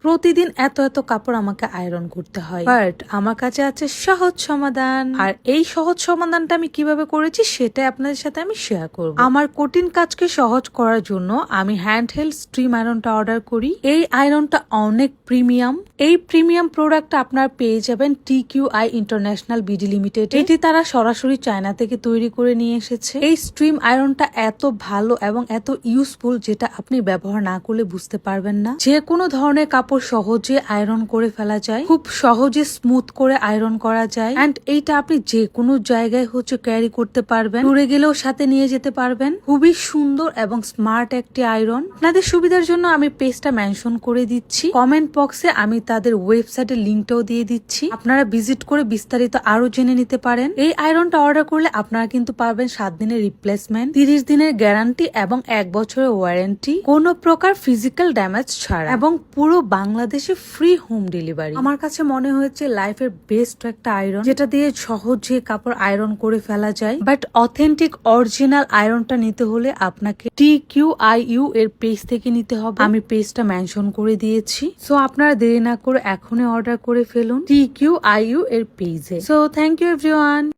প্রতিদিন এত এত কাপড় আমাকে আয়রন করতে হয়, বাট আমার কাছে আছে সহজ সমাধান। আর এই সহজ সমাধানটা আমি কিভাবে করেছি সেটাই আপনাদের সাথে আমি শেয়ার করব। আমার কঠিন কাজকে সহজ করার জন্য আমি হ্যান্ড হেল্ড স্ট্রিম আয়রনটা অর্ডার করি। এই আয়রনটা অনেক প্রিমিয়াম। এই প্রিমিয়াম প্রোডাক্টটা আপনারা পেয়ে যাবেন TQI ইন্টারন্যাশনাল বিডি লিমিটেড। এটি তারা সরাসরি চায়না থেকে তৈরি করে নিয়ে এসেছে। এই স্ট্রিম আয়রনটা এত ভালো এবং এত ইউজফুল যেটা আপনি ব্যবহার না করলে বুঝতে পারবেন না। যে কোনো ধরনের কাপড় সহজে আয়রন করে ফেলা যায়, খুব সহজে স্মুথ করে আয়রন করা যায়। এন্ড এইটা আপনি যে কোনো জায়গায় ক্যারি করতে পারবেন, ট্যুরে গেলেও সাথে নিয়ে যেতে পারবেন। খুবই সুন্দর এবং স্মার্ট একটি আয়রন। আপনাদের সুবিধার জন্য আমি পেজটা মেনশন করে দিচ্ছি, কমেন্ট বক্সে আমি তাদের ওয়েবসাইটের লিঙ্কটাও দিয়ে দিচ্ছি, আপনারা ভিজিট করে বিস্তারিত আরো জেনে নিতে পারেন। এই আয়রনটা অর্ডার করলে আপনারা কিন্তু পাবেন 7 দিনের রিপ্লেসমেন্ট, 30 দিনের গ্যারান্টি এবং 1 বছরের ওয়ারেন্টি, কোনো প্রকার ফিজিক্যাল ড্যামেজ ছাড়া, এবং পুরো বাংলাদেশে ফ্রি হোম ডেলিভারি। আমার কাছে মনে হয়েছে লাইফের বেস্ট একটা আয়রন, যেটা দিয়ে সহজে কাপড় আয়রন করে ফেলা যায়। বাট অথেন্টিক অরিজিনাল আয়রনটা নিতে হলে আপনাকে TQIU এর পেজ থেকে নিতে হবে। আমি পেজটা মেনশন করে দিয়েছি, সো আপনারা দেরি না করে এখনই অর্ডার করে ফেলুন TQIU এর পেজে। So thank you everyone.